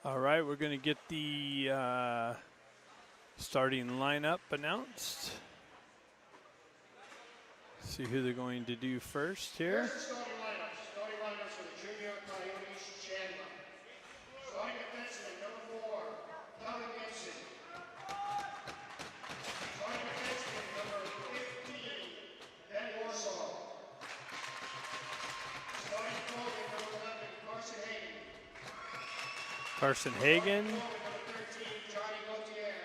All right, we're going to get the starting lineup announced. See who they're going to do first here. Here's the starting lineup. Starting lineups for the junior Coyotes Chandler. Starting defenseman number 4, Tyler Gibson. Starting defenseman number 15, Ben Warsaw. Starting forward number 11, Carson Hagen. Carson Hagen. Forward number 13, Johnny Gauthier.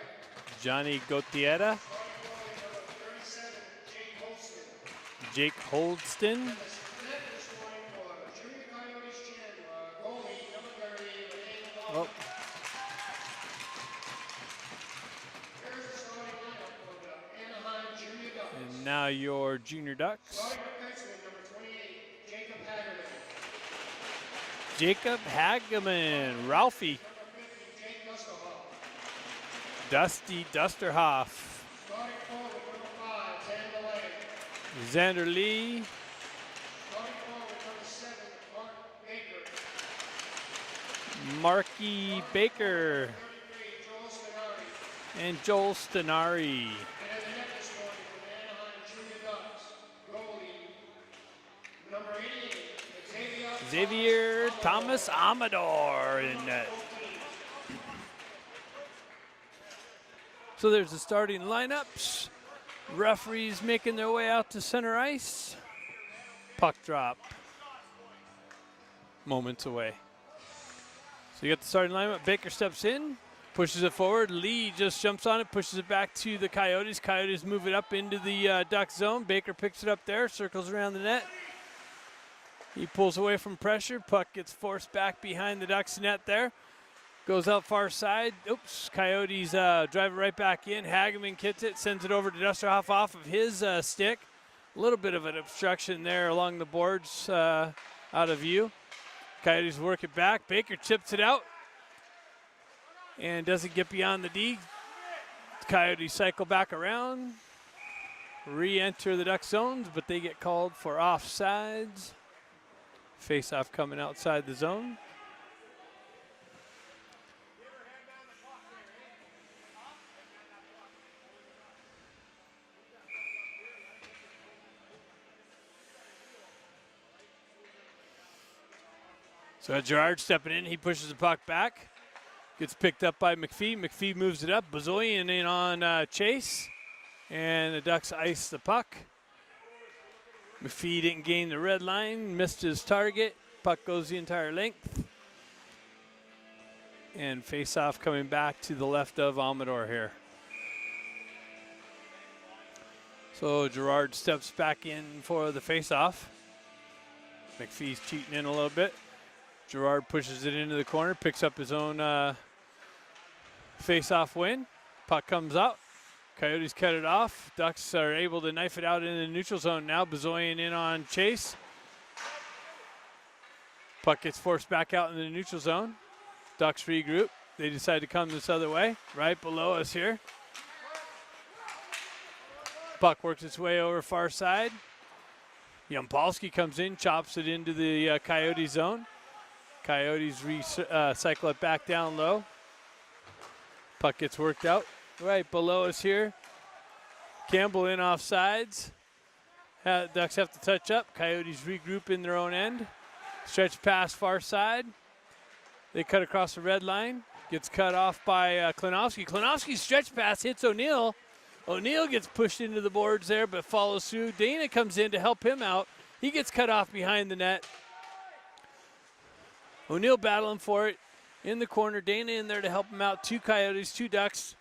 Johnny Gauthier. Starting forward number 37, Jake Holston. Jake Holdston. And the center scoring for junior Coyotes Chandler, goalie number 30, Renee Oh, Here's the starting lineup for the Anaheim Junior Ducks. and now your Junior Ducks. Starting defenseman number 28, Jacob Hagerman. Jacob Hageman. Ralphie. Number 50, Jake Gustavov. Dusty Dusterhoff. Starting forward number 5, Xander Lay. Xander Lee. Starting forward number 7, Mark Baker. Marky Baker. 33, Joel Stenari. And Joel Stenari. And at the net this morning for the Anaheim Junior Ducks, goalie number 88, Xavier Thomas Amador in net. So there's the starting lineups. Referees making their way out to center ice. Puck drop. Moments away. So you got the starting lineup. Baker steps in, pushes it forward. Lee just jumps on it, pushes it back to the Coyotes. Coyotes move it up into the Duck zone. Baker picks it up there, circles around the net. He pulls away from pressure. Puck gets forced back behind the Ducks net there. Goes out far side. Oops, Coyotes drive it right back in. Hageman gets it, sends it over to Dusterhoff off of his stick. A little bit of an obstruction there along the boards out of view. Coyotes work it back. Baker chips it out and doesn't get beyond the D. Coyotes cycle back around, re-enter the Duck zones, but they get called for offsides. Face-off coming outside the zone. So Gerard stepping in, he pushes the puck back. Gets picked up by McPhee. McPhee moves it up. Bazoyan in on Chase. And the Ducks ice the puck. McPhee didn't gain the red line, missed his target. Puck goes the entire length. And face-off coming back to the left of Amador here. So Gerard steps back in for the face-off. McPhee's cheating in a little bit. Gerard pushes it into the corner, picks up his own face-off win. Puck comes out. Coyotes cut it off. Ducks are able to knife it out in the neutral zone now. Bazoyan in on Chase. Puck gets forced back out in the neutral zone. Ducks regroup. They decide to come this other way, right below us here. Puck works its way over far side. Yampolsky comes in, chops it into the Coyote zone. Coyotes cycle it back down low. Puck gets worked out. Right below us here. Campbell in off sides. Ducks have to touch up. Coyotes regroup in their own end. Stretch pass far side. They cut across the red line. Gets cut off by Klinowski. Klinowski's stretch pass hits O'Neill. O'Neill gets pushed into the boards there but follows through. Dana comes in to help him out. He gets cut off behind the net. O'Neill battling for it in the corner. Dana in there to help him out. 2 Coyotes, 2 Ducks.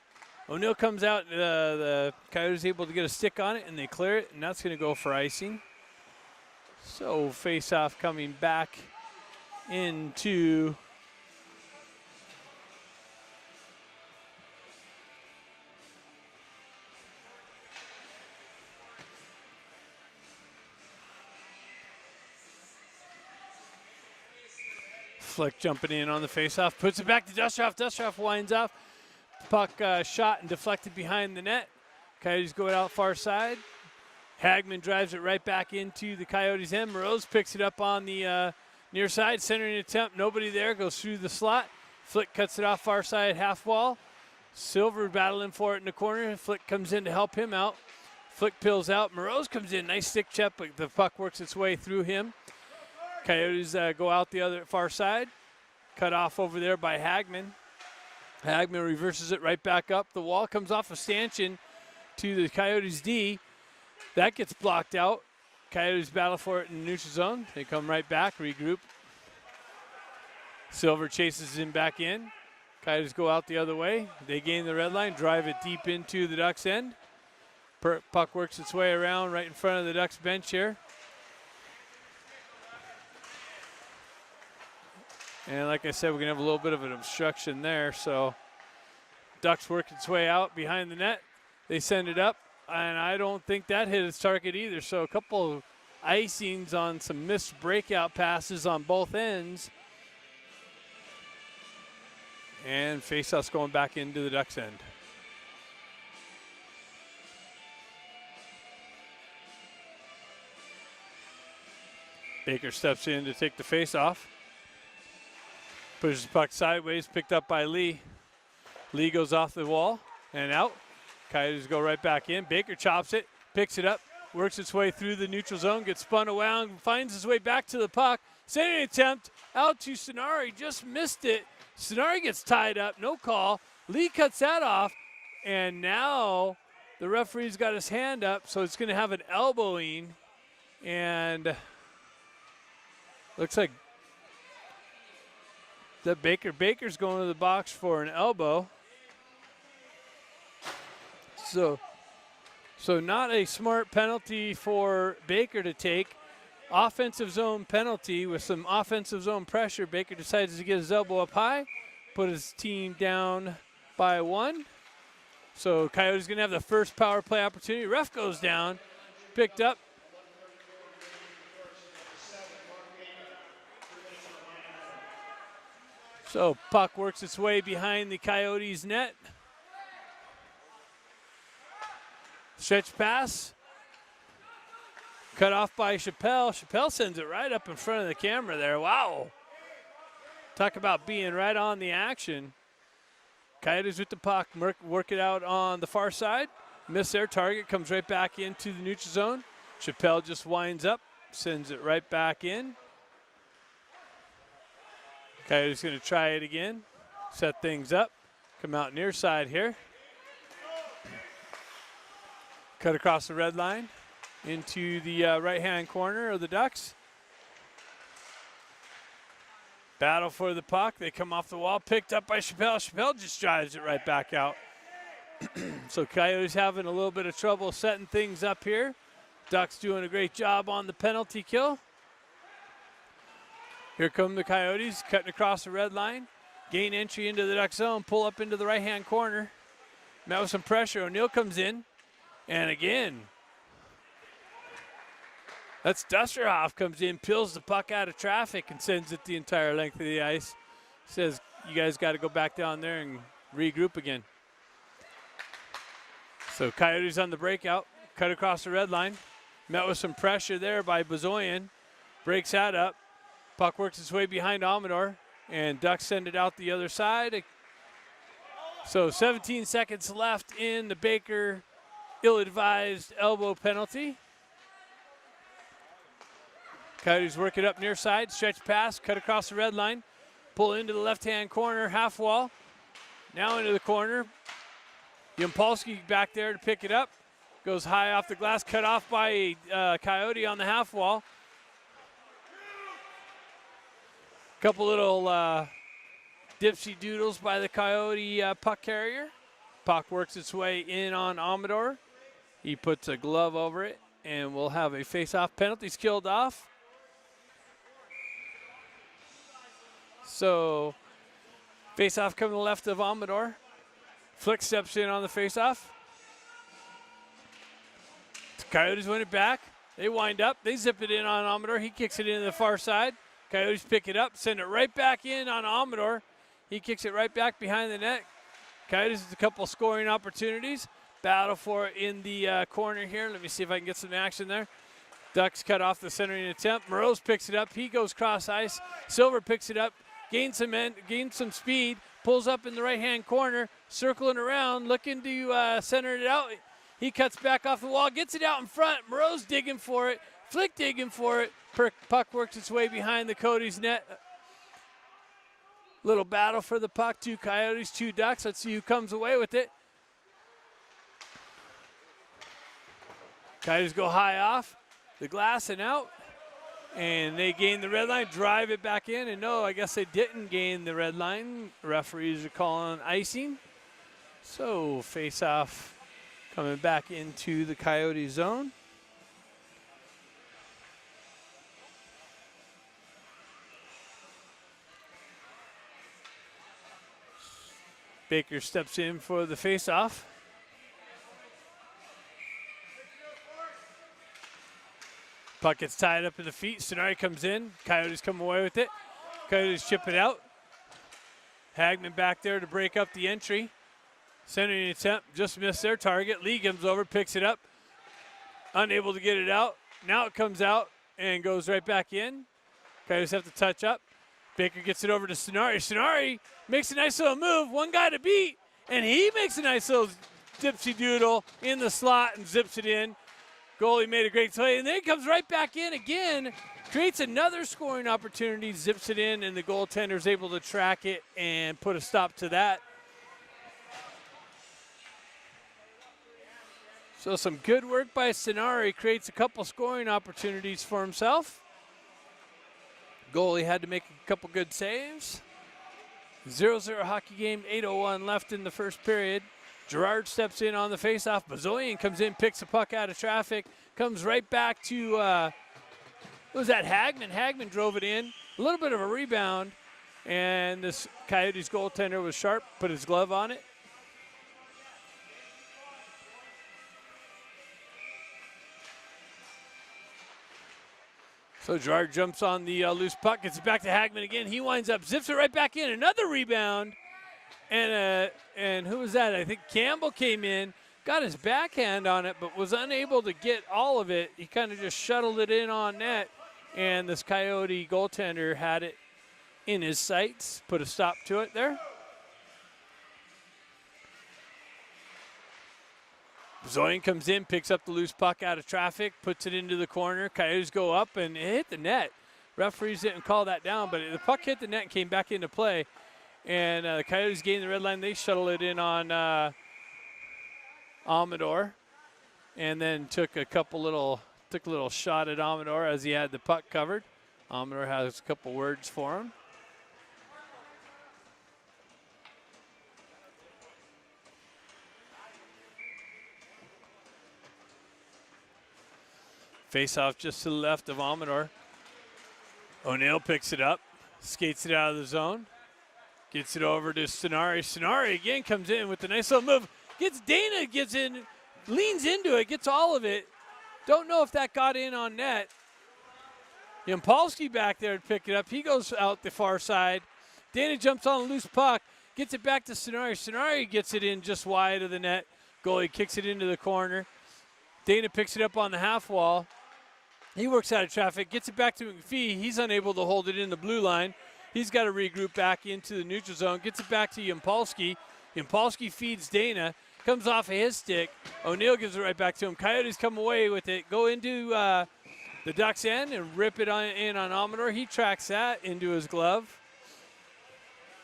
O'Neill comes out. The Coyotes able to get a stick on it, and they clear it, and that's going to go for icing. So face-off coming back into Flick jumping in on the face-off, puts it back to Dusterhoff. Dusterhoff winds off. Puck shot and deflected behind the net. Coyotes go out far side. Hagman drives it right back into the Coyotes' end. Moroz picks it up on the near side. Centering attempt, nobody there. Goes through the slot. Flick cuts it off far side half wall. Siver battling for it in the corner. Flick comes in to help him out. Flick peels out. Morose comes in. Nice stick check, but the puck works its way through him. Coyotes go out the other far side. Cut off over there by Hagman. Hagman reverses it right back up. The wall comes off of Stanchion to the Coyotes D. That gets blocked out. Coyotes battle for it in the neutral zone. They come right back, regroup. Siver chases him back in. Coyotes go out the other way. They gain the red line, drive it deep into the Ducks' end. Puck works its way around right in front of the Ducks' bench here. And like I said, we're going to have a little bit of an obstruction there. So Ducks work its way out behind the net. They send it up, and I don't think that hit its target either. So a couple of icings on some missed breakout passes on both ends. And faceoff's going back into the Ducks' end. Baker steps in to take the faceoff. Pushes the puck sideways, picked up by Lee. Lee goes off the wall and out. Coyotes go right back in. Baker chops it, picks it up, works its way through the neutral zone, gets spun around, finds his way back to the puck. Sending attempt out to Sonari, just missed it. Sonari gets tied up, no call. Lee cuts that off, and now the referee's got his hand up, so it's going to have an elbowing, and looks like that Baker's going to the box for an elbow. So not a smart penalty for Baker to take. Offensive zone penalty with some offensive zone pressure. Baker decides to get his elbow up high, put his team down by 1. So Coyotes going to have the first power play opportunity. Ref goes down, picked up. So puck works its way behind the Coyotes net. Stretch pass. Cut off by Chappelle. Chappelle sends it right up in front of the camera there. Wow. Talk about being right on the action. Coyotes with the puck. Work it out on the far side. Miss their target. Comes right back into the neutral zone. Chappelle just winds up. Sends it right back in. Coyotes going to try it again. Set things up. Come out near side here. Cut across the red line into the right-hand corner of the Ducks. Battle for the puck. They come off the wall. Picked up by Chappelle. Chappelle just drives it right back out. So Coyotes having a little bit of trouble setting things up here. Ducks doing a great job on the penalty kill. Here come the Coyotes, cutting across the red line. Gain entry into the Duck zone, pull up into the right-hand corner. Met with some pressure. O'Neill comes in. And again, that's Dusterhoff comes in, peels the puck out of traffic and sends it the entire length of the ice. Says, you guys got to go back down there and regroup again. So Coyotes on the breakout, cut across the red line. Met with some pressure there by Bazoyan. Breaks that up. Puck works its way behind Amador, and Ducks send it out the other side. So 17 seconds left in the Baker ill-advised elbow penalty. Coyotes work it up near side, stretch pass, cut across the red line, pull into the left-hand corner, half wall. Now into the corner. Yampolsky back there to pick it up. Goes high off the glass, cut off by a Coyote on the half wall. Couple little dipsy doodles by the Coyote puck carrier. Puck works its way in on Amador. He puts a glove over it, and we'll have a face-off. Penalties killed off. So face-off coming to the left of Amador. Flick steps in on the face-off. The Coyotes win it back. They wind up. They zip it in on Amador. He kicks it into the far side. Coyotes pick it up, send it right back in on Amador. He kicks it right back behind the net. Coyotes with a couple scoring opportunities. Battle for it in the corner here. Let me see if I can get some action there. Ducks cut off the centering attempt. Morose picks it up. He goes cross ice. Siver picks it up, gains some speed, pulls up in the right-hand corner, circling around, looking to center it out. He cuts back off the wall, gets it out in front. Moreau's digging for it, Flick digging for it. Puck works its way behind the Coyotes net. Little battle for the puck, 2 Coyotes, 2 Ducks. Let's see who comes away with it. Coyotes go high off the glass and out. And they gain the red line, drive it back in. And no, I guess they didn't gain the red line. Referees are calling icing. So face-off coming back into the Coyote zone. Baker steps in for the face-off. Puck gets tied up in the feet. Sonari comes in. Coyotes come away with it. Coyotes chip it out. Hagman back there to break up the entry. Centering attempt, just missed their target. Lee comes over, picks it up. Unable to get it out. Now it comes out and goes right back in. Coyotes have to touch up. Baker gets it over to Sonari. Sonari makes a nice little move. One guy to beat, and he makes a nice little dipsy doodle in the slot and zips it in. Goalie made a great play, and then he comes right back in again, creates another scoring opportunity, zips it in, and the goaltender's able to track it and put a stop to that. So some good work by Sonari, creates a couple scoring opportunities for himself. Goalie had to make a couple good saves. 0-0 hockey game, 8:01 left in the first period. Gerard steps in on the faceoff. Bazoyan comes in, picks the puck out of traffic, comes right back to, what was that, Hagman? Hagman drove it in. A little bit of a rebound, and this Coyotes goaltender was sharp, put his glove on it. So Gerard jumps on the loose puck, gets it back to Hagman again. He winds up, zips it right back in. Another rebound. And who was that? I think Campbell came in, got his backhand on it, but was unable to get all of it. He kind of just shuttled it in on net, and this Coyote goaltender had it in his sights, put a stop to it there. Zoyan comes in, picks up the loose puck out of traffic, puts it into the corner. Coyotes go up, and it hit the net. Referees didn't call that down, but the puck hit the net and came back into play. And the Coyotes gained the red line. They shuttle it in on Amador, and then took a little shot at Amador as he had the puck covered. Amador has a couple words for him. Face-off just to the left of Amador. O'Neill picks it up, skates it out of the zone. Gets it over to Sonari. Sonari again comes in with a nice little move. Dana gets in, leans into it, gets all of it. Don't know if that got in on net. Yampolsky back there to pick it up. He goes out the far side. Dana jumps on a loose puck, gets it back to Sonari. Sonari gets it in just wide of the net. Goalie kicks it into the corner. Dana picks it up on the half wall. He works out of traffic, gets it back to McPhee. He's unable to hold it in the blue line. He's got to regroup back into the neutral zone, gets it back to Yampolsky. Yampolsky feeds Dana, comes off of his stick. O'Neill gives it right back to him. Coyotes come away with it, go into the Ducks end and rip it in on Amador. He tracks that into his glove.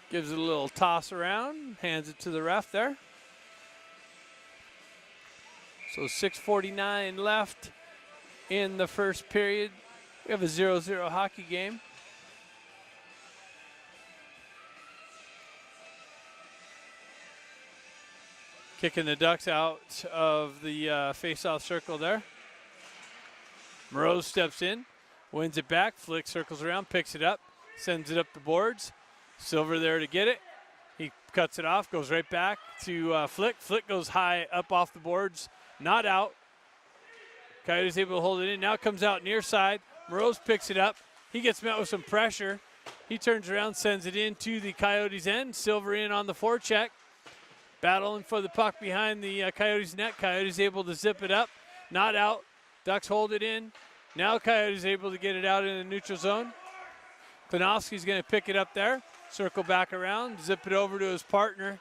Gives it a little toss around, hands it to the ref there. So 6:49 left in the first period. We have a 0-0 hockey game. Kicking the Ducks out of the face-off circle there. Moreau steps in, wins it back. Flick circles around, picks it up, sends it up the boards. Siver there to get it. He cuts it off, goes right back to Flick. Flick goes high up off the boards, not out. Coyotes able to hold it in. Now it comes out near side. Moreau picks it up. He gets met with some pressure. He turns around, sends it into the Coyotes' end. Silver in on the forecheck. Battling for the puck behind the Coyotes' net. Coyotes able to zip it up. Not out. Ducks hold it in. Now Coyotes able to get it out in the neutral zone. Klinowski's going to pick it up there. Circle back around, zip it over to his partner.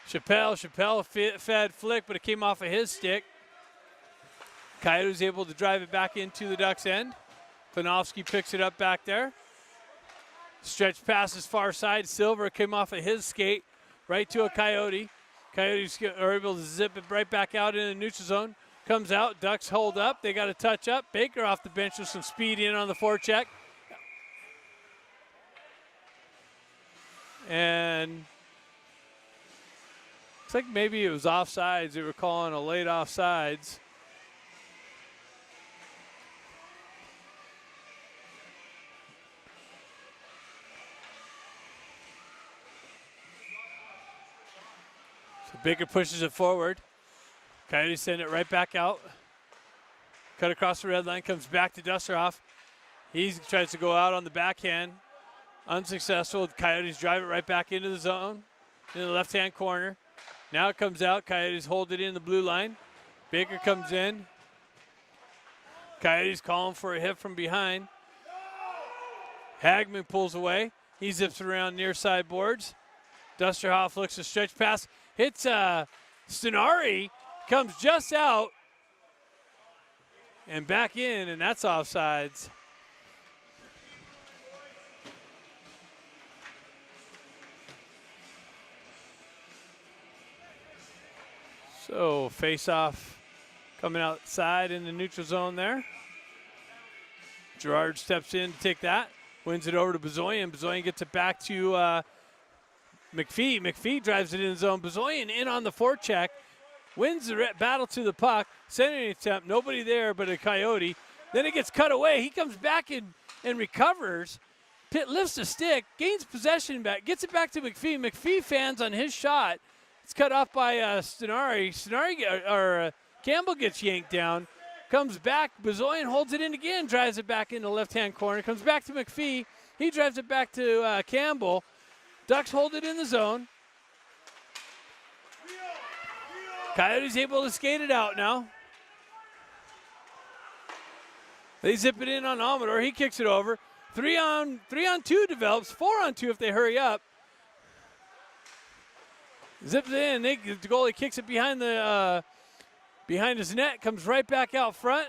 Chappelle fed flick, but it came off of his stick. Coyotes able to drive it back into the Ducks' end. Klinowski picks it up back there. Stretch passes far side. Siver came off of his skate right to a Coyote. Coyotes are able to zip it right back out in the neutral zone. Comes out. Ducks hold up. They got a touch up. Baker off the bench with some speed in on the forecheck. And looks like maybe it was offsides. They were calling a late offsides. So Baker pushes it forward. Coyotes send it right back out. Cut across the red line, comes back to Dusterhoff. He tries to go out on the backhand. Unsuccessful. The Coyotes drive it right back into the zone, in the left-hand corner. Now it comes out. Coyotes hold it in the blue line. Baker comes in. Coyotes calling for a hit from behind. Hagman pulls away. He zips around near side boards. Dusterhoff looks to stretch pass. Hits Stenari. Comes just out. And back in, and that's offsides. So face-off coming outside in the neutral zone there. Gerard steps in to take that. Wins it over to Bezoyan. Bezoyan gets it back to McPhee. McPhee drives it in the zone. Bezoyan in on the forecheck. Wins the battle to the puck. Centering attempt. Nobody there but a Coyote. Then it gets cut away. He comes back and recovers. Pitt lifts the stick. Gains possession back. Gets it back to McPhee. McPhee fans on his shot. It's cut off by Stenari. Campbell gets yanked down. Comes back. Bezoyan holds it in again. Drives it back in the left-hand corner. Comes back to McPhee. He drives it back to Campbell. Ducks hold it in the zone. Coyotes able to skate it out now. They zip it in on Amador. He kicks it over. 3-on-2 develops. 4-on-2 if they hurry up. Zips it in. The goalie kicks it behind his net. Comes right back out front.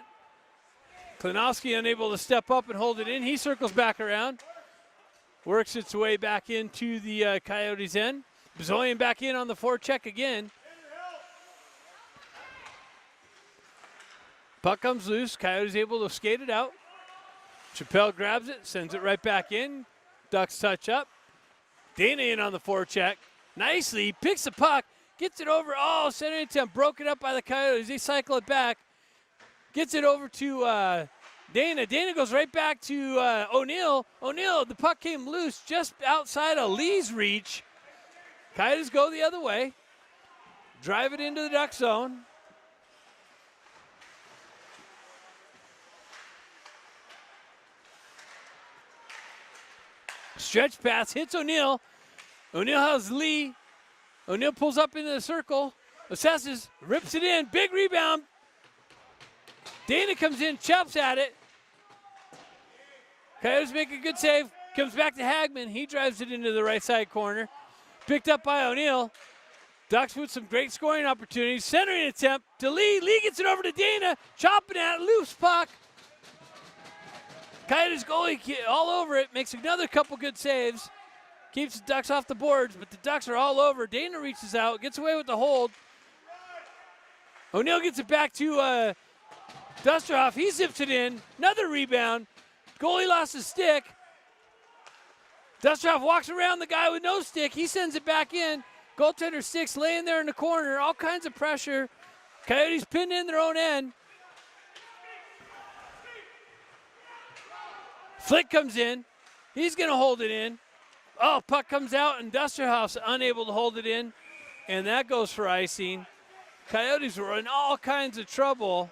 Klinowski unable to step up and hold it in. He circles back around. Works its way back into the Coyotes' end. Bezoyan back in on the forecheck again. Puck comes loose. Coyotes able to skate it out. Chappelle grabs it, sends it right back in. Ducks touch up. Dana in on the forecheck. Nicely, picks the puck, gets it over. Oh, center attempt, broken up by the Coyotes. They cycle it back. Gets it over to Dana. Dana goes right back to O'Neill. O'Neill, the puck came loose just outside of Lee's reach. Coyotes go the other way. Drive it into the Duck zone. Stretch pass, hits O'Neill. O'Neill has Lee. O'Neill pulls up into the circle, assesses, rips it in, big rebound. Dana comes in, chops at it. Coyotes make a good save, comes back to Hagman. He drives it into the right side corner. Picked up by O'Neill. Ducks with some great scoring opportunities. Centering attempt to Lee. Lee gets it over to Dana, chopping at it, loose puck. Coyotes goalie all over it, makes another couple good saves. Keeps the Ducks off the boards, but the Ducks are all over. Dana reaches out, gets away with the hold. O'Neill gets it back to Dusterhoff. He zips it in. Another rebound. Goalie lost his stick. Dusterhoff walks around the guy with no stick. He sends it back in. Goaltender sticks laying there in the corner. All kinds of pressure. Coyotes pinned in their own end. Flick comes in. He's going to hold it in. Oh, puck comes out, and Dusterhoff's unable to hold it in, and that goes for icing. Coyotes were in all kinds of trouble.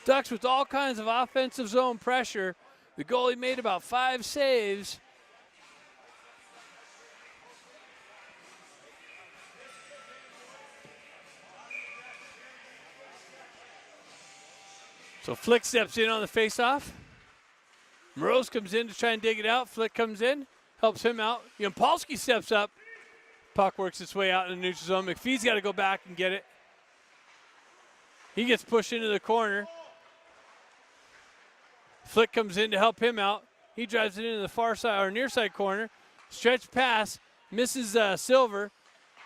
Ducks with all kinds of offensive zone pressure. The goalie made about 5 saves. So Flick steps in on the faceoff. Moroz comes in to try and dig it out. Flick comes in, helps him out. Yampolsky steps up. Puck works its way out in the neutral zone. McPhee's got to go back and get it. He gets pushed into the corner. Flick comes in to help him out. He drives it into the far side or near side corner. Stretch pass, misses Siver.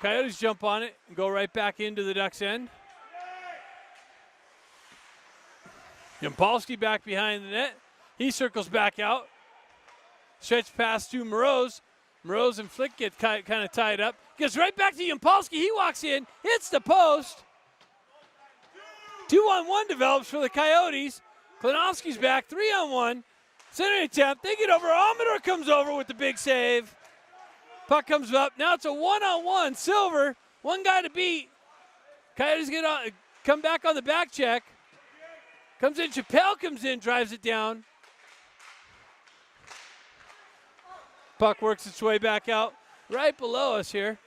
Coyotes jump on it and go right back into the Ducks' end. Yampolsky back behind the net. He circles back out. Stretch pass to Moroz. Moroz and Flick get kind of tied up. Gets right back to Yampolsky. He walks in, hits the post. 2-on-1 develops for the Coyotes. Klinowski's back, 3-on-1. Center attempt, they get over. Amador comes over with the big save. Puck comes up, now it's a 1-on-1. Siver, one guy to beat. Coyotes come back on the back check. Comes in, Chappelle comes in, drives it down. Puck works its way back out right below us here.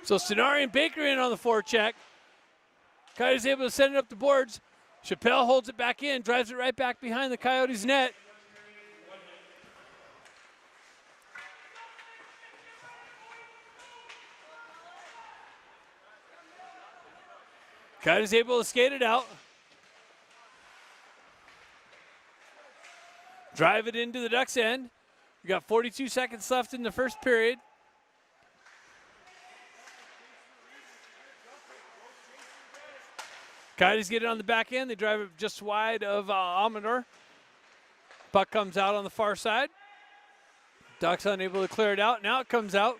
So Stenari and Baker in on the forecheck. Coyotes able to send it up the boards. Chappelle holds it back in, drives it right back behind the Coyotes' net. Coyotes able to skate it out. Drive it into the Ducks' end. We got 42 seconds left in the first period. Coyotes get it on the back end. They drive it just wide of Amador. Puck comes out on the far side. Ducks unable to clear it out. Now it comes out.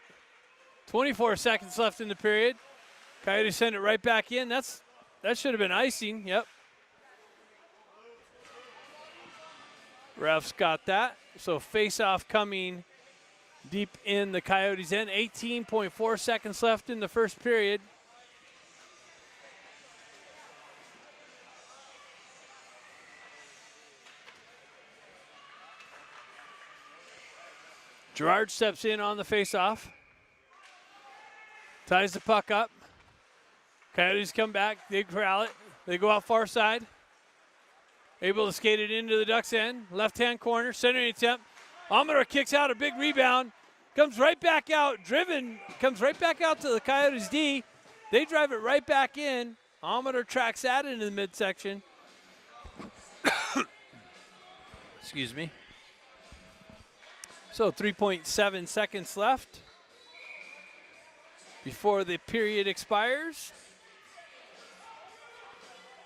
24 seconds left in the period. Coyotes send it right back in. That should have been icing. Yep. Refs got that. So face-off coming deep in the Coyotes' end. 18.4 seconds left in the first period. Gerard steps in on the face-off. Ties the puck up. Coyotes come back. They corral it. They go out far side. Able to skate it into the Ducks' end. Left-hand corner. Centering attempt. Amador kicks out a big rebound. Comes right back out. Driven. Comes right back out to the Coyotes' D. They drive it right back in. Amador tracks that into the midsection. Excuse me. So 3.7 seconds left before the period expires.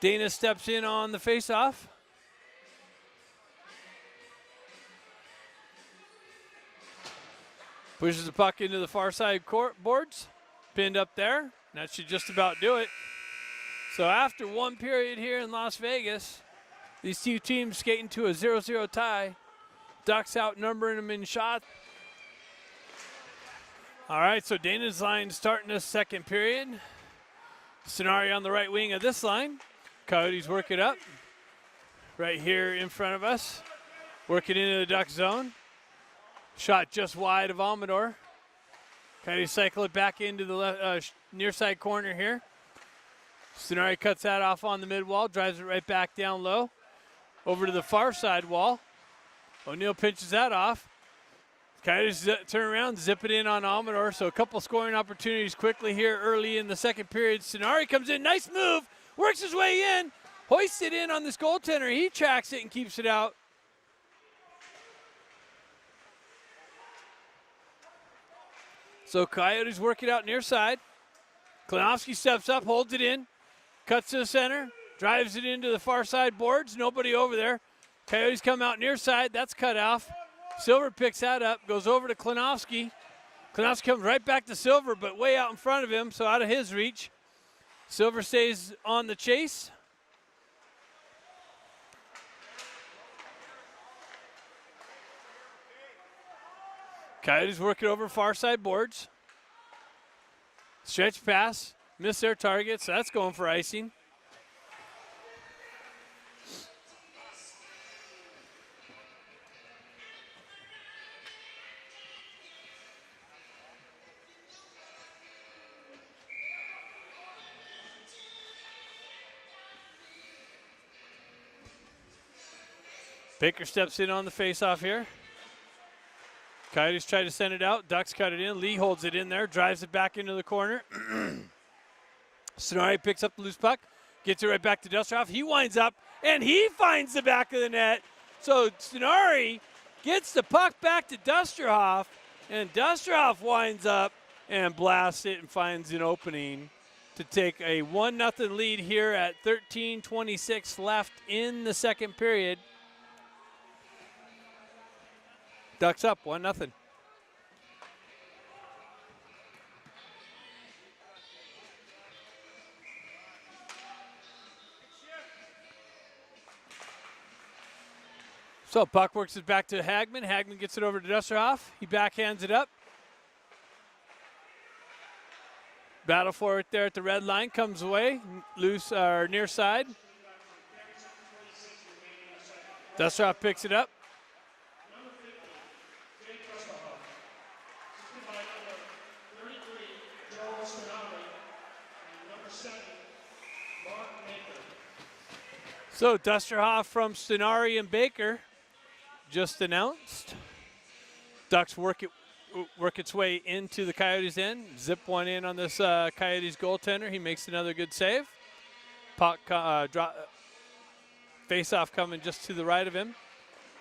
Dana steps in on the faceoff. Pushes the puck into the far side court boards. Pinned up there. That should just about do it. So after one period here in Las Vegas, these two teams skating to a 0-0 tie. Ducks outnumbering them in shot. All right, so Dana's line starting this second period. Stenari on the right wing of this line. Coyotes work it up. Right here in front of us. Working into the Duck zone. Shot just wide of Amador. Coyotes cycle it back into the near side corner here. Stenari cuts that off on the mid wall. Drives it right back down low. Over to the far side wall. O'Neill pinches that off. Coyotes turn around, zip it in on Amador. So a couple scoring opportunities quickly here early in the second period. Stenari comes in, nice move, works his way in, hoists it in on this goaltender. He tracks it and keeps it out. So Coyotes work it out near side. Klinowski steps up, holds it in, cuts to the center, drives it into the far side boards. Nobody over there. Coyotes come out near side. That's cut off. Siver picks that up, goes over to Klinowski. Klinowski comes right back to Siver, but way out in front of him, so out of his reach. Siver stays on the chase. Coyotes work it over far side boards. Stretch pass, miss their target, so that's going for icing. Baker steps in on the faceoff here. Coyotes try to send it out. Ducks cut it in. Lee holds it in there, drives it back into the corner. Sonari picks up the loose puck, gets it right back to Dusterhoff. He winds up, and he finds the back of the net. So Sonari gets the puck back to Dusterhoff, and Dusterhoff winds up and blasts it and finds an opening to take a 1-0 lead here at 13:26 left in the second period. Ducks up 1-0. So puck works it back to Hagman. Hagman gets it over to Dusterhoff. He backhands it up. Battle for it there at the red line. Comes away. Loose or near side. Dusterhoff picks it up. So Dusterhoff from Stenari and Baker just announced. Ducks work its way into the Coyotes' end. Zip one in on this Coyotes goaltender. He makes another good save. Puck face-off coming just to the right of him.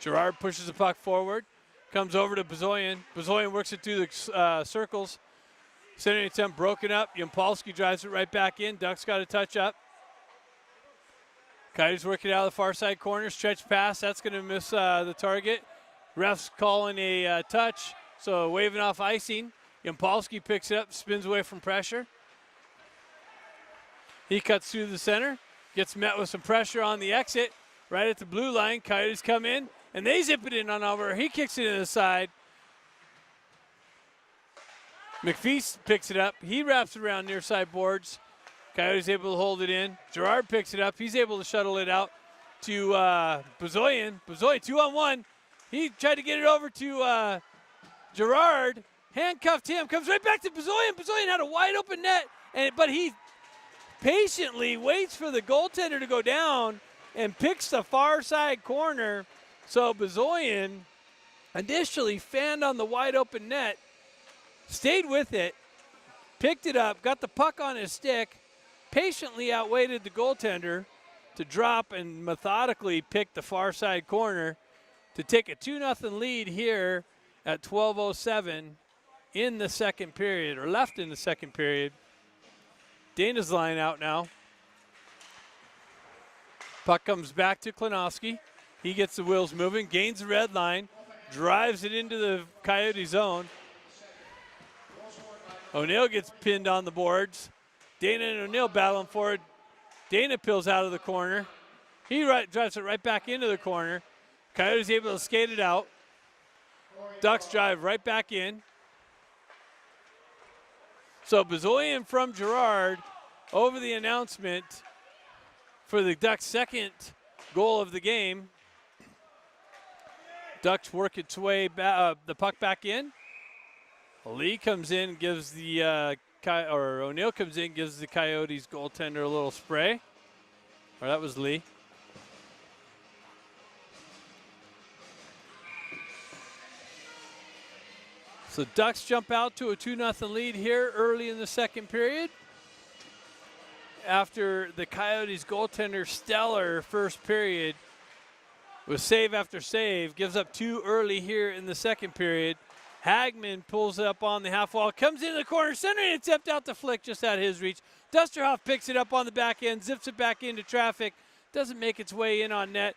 Gerard pushes the puck forward. Comes over to Bezoyan. Bezoyan works it through the circles. Centering attempt broken up. Yampolsky drives it right back in. Ducks got a touch up. Coyotes working out of the far side corner. Stretch pass. That's going to miss the target. Refs calling a touch. So waving off icing. Yampolsky picks it up. Spins away from pressure. He cuts through the center. Gets met with some pressure on the exit. Right at the blue line. Coyotes come in. And they zip it in on over. He kicks it in the side. McPhee picks it up. He wraps it around near side boards. Coyotes able to hold it in. Gerard picks it up. He's able to shuttle it out to Bezoyan. Bezoyan 2-on-1. He tried to get it over to Gerard. Handcuffed him. Comes right back to Bezoyan. Bezoyan had a wide open net, but he patiently waits for the goaltender to go down and picks the far side corner. So Bezoyan initially fanned on the wide open net, stayed with it, picked it up, got the puck on his stick, patiently outwaited the goaltender to drop and methodically pick the far side corner to take a 2-0 lead here at 12:07 in the second period, or left in the second period. Dana's line out now. Puck comes back to Klinowski. He gets the wheels moving, gains the red line, drives it into the Coyote zone. O'Neill gets pinned on the boards. Dana and O'Neill battling for it. Dana peels out of the corner. He drives it right back into the corner. Coyotes able to skate it out. Ducks drive right back in. So Bezoyan from Gerard over the announcement for the Ducks' second goal of the game. Ducks work its way the puck back in. Lee comes in, gives the O'Neill comes in, gives the Coyotes goaltender a little spray. Or that was Lee. So Ducks jump out to a 2-0 lead here early in the second period. After the Coyotes goaltender stellar first period with save after save, gives up two early here in the second period. Hagman pulls it up on the half wall, comes into the corner, centering attempt out the flick just out of his reach. Dusterhoff picks it up on the back end, zips it back into traffic, doesn't make its way in on net.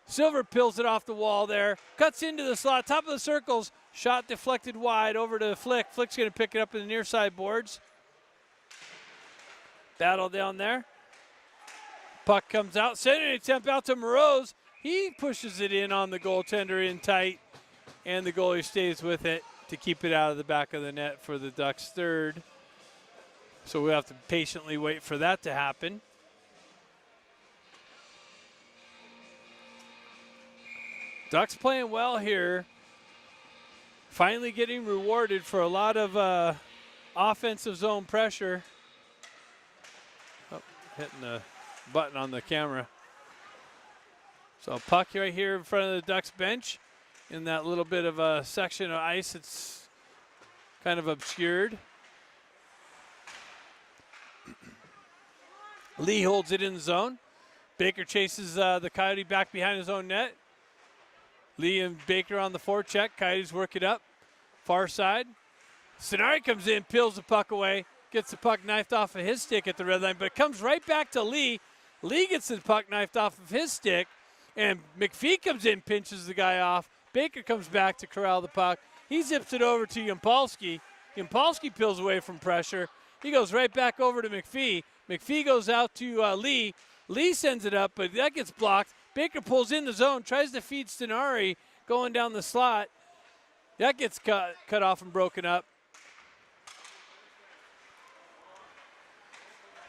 Siver peels it off the wall there, cuts into the slot, top of the circles, shot deflected wide over to Flick. Flick's going to pick it up in the near side boards. Battle down there. Puck comes out, centering attempt out to Moroz. He pushes it in on the goaltender in tight, and the goalie stays with it to keep it out of the back of the net for the Ducks' third. So we'll have to patiently wait for that to happen. Ducks playing well here. Finally getting rewarded for a lot of offensive zone pressure. Oh, hitting the button on the camera. So puck right here in front of the Ducks bench in that little bit of a section of ice. It's kind of obscured. Lee holds it in the zone. Baker chases the Coyote back behind his own net. Lee and Baker on the forecheck. Coyotes work it up. Far side. Sonari comes in, peels the puck away, gets the puck knifed off of his stick at the red line, but it comes right back to Lee. Lee gets the puck knifed off of his stick, and McPhee comes in, pinches the guy off. Baker comes back to corral the puck. He zips it over to Yampolsky. Yampolsky peels away from pressure. He goes right back over to McPhee. McPhee goes out to Lee. Lee sends it up, but that gets blocked. Baker pulls in the zone, tries to feed Stenari going down the slot. That gets cut off and broken up.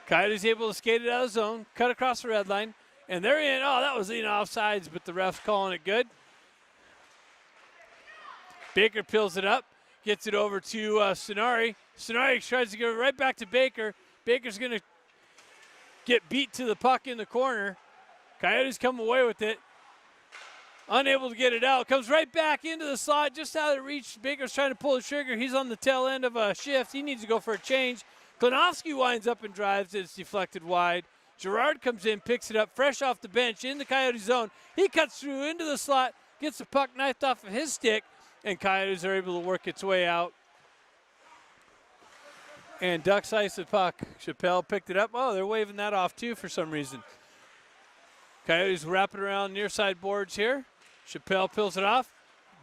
Coyotes able to skate it out of zone, cut across the red line, and they're in. Oh, that was in offsides, but the ref's calling it good. Baker peels it up, gets it over to Stenari. Stenari tries to give it right back to Baker. Baker's going to get beat to the puck in the corner. Coyotes come away with it. Unable to get it out. Comes right back into the slot, just out of reach. Baker's trying to pull the trigger. He's on the tail end of a shift. He needs to go for a change. Klinowski winds up and drives. It's deflected wide. Gerard comes in, picks it up, fresh off the bench in the Coyote zone. He cuts through into the slot, gets the puck knifed off of his stick, and Coyotes are able to work its way out. And Ducks ice the puck. Chappelle picked it up. Oh, they're waving that off too for some reason. Coyotes wrapping around near side boards here. Chappelle peels it off.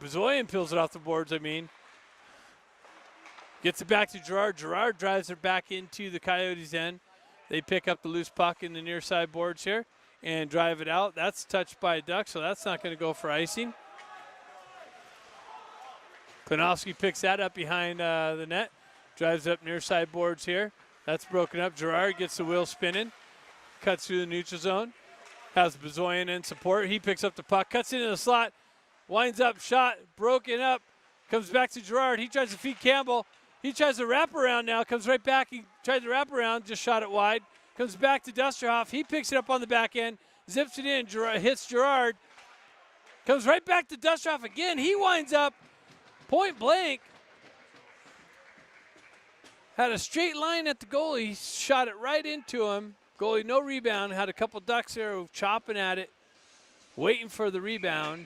Bezoyan peels it off the boards, Gets it back to Gerard. Gerard drives it back into the Coyotes' end. They pick up the loose puck in the near side boards here and drive it out. That's touched by a Duck, so that's not going to go for icing. Klinowski picks that up behind the net. Drives up near side boards here. That's broken up. Gerard gets the wheel spinning. Cuts through the neutral zone. Has Bezoyan in support. He picks up the puck. Cuts into the slot. Winds up. Shot. Broken up. Comes back to Gerard. He tries to feed Campbell. He tries to wrap around now. Comes right back. He tried to wrap around. Just shot it wide. Comes back to Dusterhoff. He picks it up on the back end. Zips it in. Hits Gerard. Comes right back to Dusterhoff again. He winds up point blank. Had a straight line at the goalie. Shot it right into him. Goalie no rebound. Had a couple Ducks there chopping at it. Waiting for the rebound.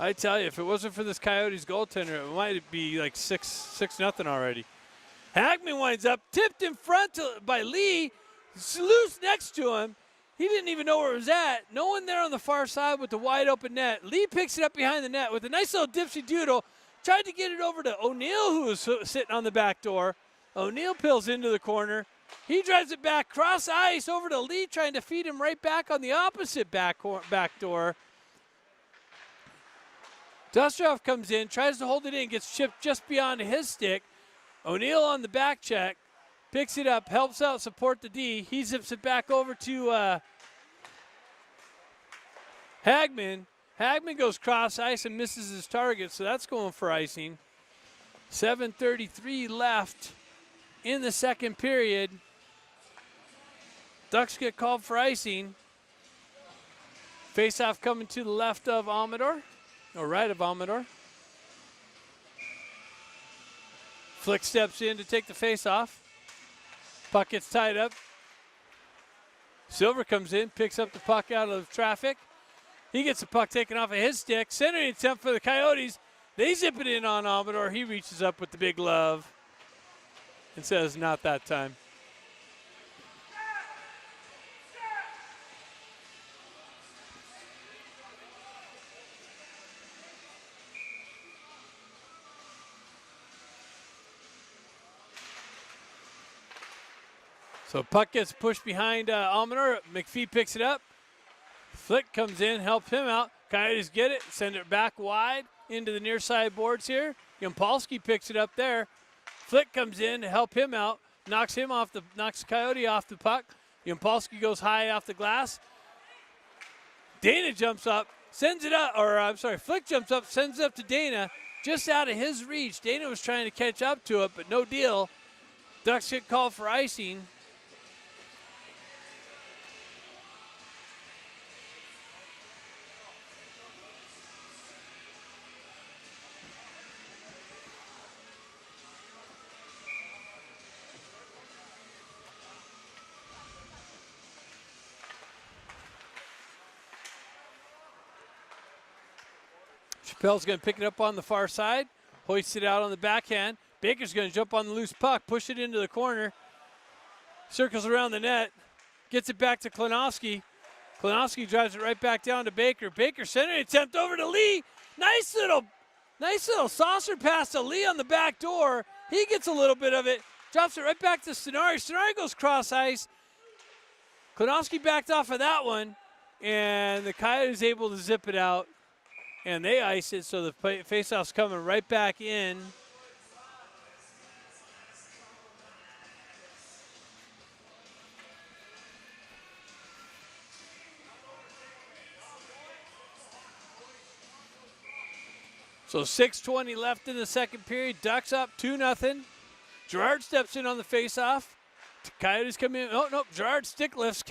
I tell you, if it wasn't for this Coyotes goaltender, it might be like 6-0 already. Hagman winds up, tipped in front by Lee. Loose next to him. He didn't even know where it was at. No one there on the far side with the wide open net. Lee picks it up behind the net with a nice little dipsy doodle. Tried to get it over to O'Neill, who was sitting on the back door. O'Neill peels into the corner. He drives it back cross ice over to Lee, trying to feed him right back on the opposite back door. Dusterhoff comes in, tries to hold it in, gets chipped just beyond his stick. O'Neill on the back check, picks it up, helps out, support the D. He zips it back over to Hagman. Hagman goes cross ice and misses his target, so that's going for icing. 7:33 left in the second period. Ducks get called for icing. Face-off coming to the left of Amador, or right of Amador. Flick steps in to take the face-off. Puck gets tied up. Siver comes in, picks up the puck out of traffic. He gets the puck taken off of his stick. Centering attempt for the Coyotes. They zip it in on Amador. He reaches up with the big glove and says, not that time. So puck gets pushed behind Amador. McPhee picks it up. Flick comes in, helps him out. Coyotes get it, send it back wide into the near side boards here. Yampolsky picks it up there. Flick comes in to help him out, knocks Coyote off the puck. Yampolsky goes high off the glass. Dana jumps up, sends it up, Flick jumps up, sends it up to Dana, just out of his reach. Dana was trying to catch up to it, but no deal. Ducks get called for icing. Pell's going to pick it up on the far side, hoist it out on the backhand. Baker's going to jump on the loose puck, push it into the corner, circles around the net, gets it back to Klinowski. Klinowski drives it right back down to Baker. Baker centering attempt over to Lee. Nice little saucer pass to Lee on the back door. He gets a little bit of it, drops it right back to Stenari. Stenari goes cross ice. Klinowski backed off of that one, and the Coyotes able to zip it out, and they ice it, so the faceoff's coming right back in. So 6:20 left in the second period. Ducks up 2-0. Gerard steps in on the faceoff. Coyotes come in. Oh, no. Gerard stick lifts.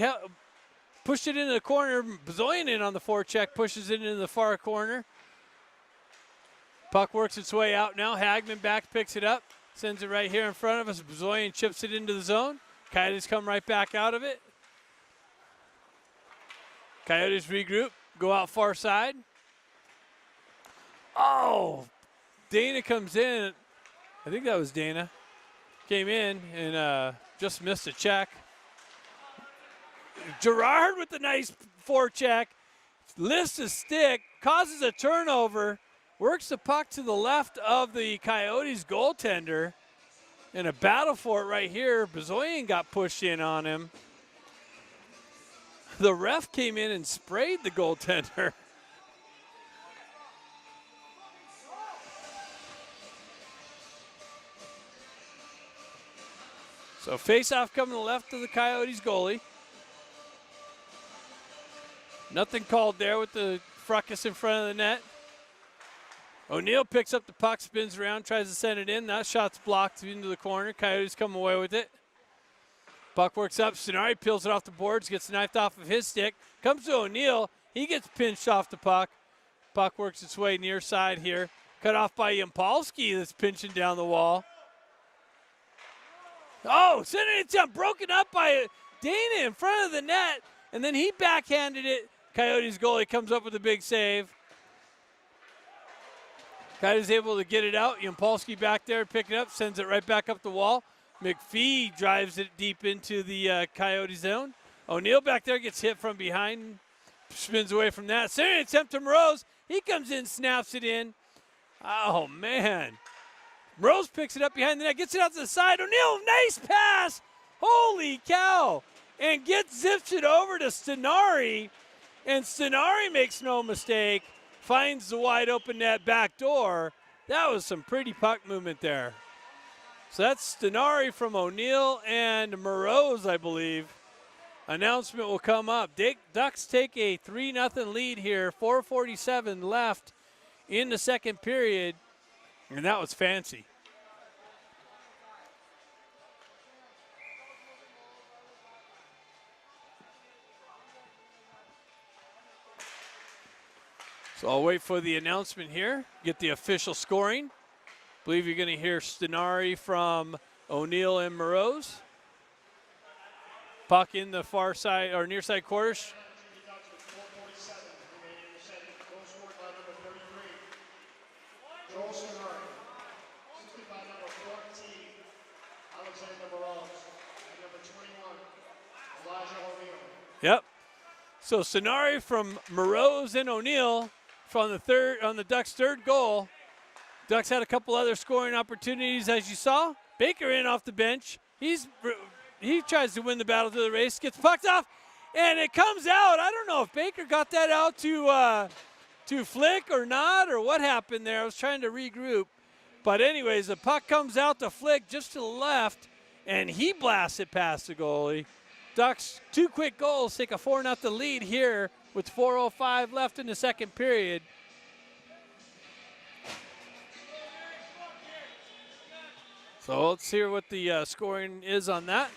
Pushed it into the corner. Bezoyan in on the forecheck. Pushes it into the far corner. Puck works its way out now. Hagman back picks it up. Sends it right here in front of us. Bezoyan chips it into the zone. Coyotes come right back out of it. Coyotes regroup. Go out far side. Oh, Dana comes in. I think that was Dana. Came in and just missed a check. Gerard with the nice forecheck. Lifts the stick, causes a turnover, works the puck to the left of the Coyotes goaltender. In a battle for it right here, Bezoyan got pushed in on him. The ref came in and sprayed the goaltender. So face-off coming to the left of the Coyotes goalie. Nothing called there with the fracas in front of the net. O'Neill picks up the puck, spins around, tries to send it in. That shot's blocked into the corner. Coyotes come away with it. Puck works up. Stenari peels it off the boards, gets knifed off of his stick. Comes to O'Neill. He gets pinched off the puck. Puck works its way near side here. Cut off by Yampolsky that's pinching down the wall. Oh, sending it down, broken up by Dana in front of the net, and then he backhanded it. Coyotes goalie comes up with a big save. Coyotes able to get it out. Yampolsky back there, pick it up, sends it right back up the wall. McPhee drives it deep into the Coyote zone. O'Neill back there gets hit from behind, spins away from that. Sending attempt to Morose. He comes in, snaps it in. Oh, man. Rose picks it up behind the net, gets it out to the side. O'Neill, nice pass. Holy cow. And zips it over to Stenari. And Stenari makes no mistake. Finds the wide open net back door. That was some pretty puck movement there. So that's Stenari from O'Neill and Morose, I believe. Announcement will come up. Ducks take a 3-0 lead here. 4:47 left in the second period. And that was fancy. So I'll wait for the announcement here, get the official scoring. I believe you're going to hear Stenari from O'Neill and Morose. Puck in the far side or near side quarters. Yep. So Stenari from Morose and O'Neill from the Ducks' third goal. Ducks had a couple other scoring opportunities, as you saw. Baker in off the bench. He tries to win the battle to the race, gets pucked off, and it comes out. I don't know if Baker got that out to Flick or not, or what happened there. I was trying to regroup. But anyways, the puck comes out to Flick just to the left, and he blasts it past the goalie. Ducks, 2 quick goals, take a 4-0 lead here with 4:05 left in the second period. So let's hear what the scoring is on that.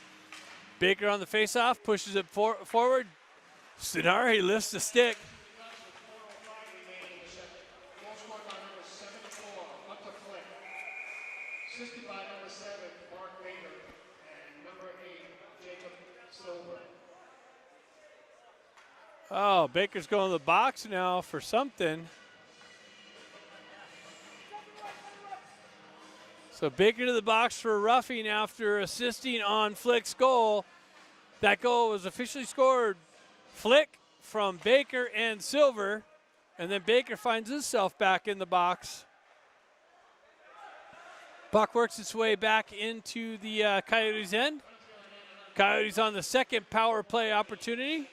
Baker on the faceoff, pushes it forward. Stenari lifts the stick. Assisted by number 7, Mark Baker, and number 8, Jacob Silver. Oh, Baker's going to the box now for something. So Baker to the box for roughing after assisting on Flick's goal. That goal was officially scored. Flick from Baker and Siver. And then Baker finds himself back in the box. Puck works its way back into the Coyotes' end. Coyotes on the second power play opportunity.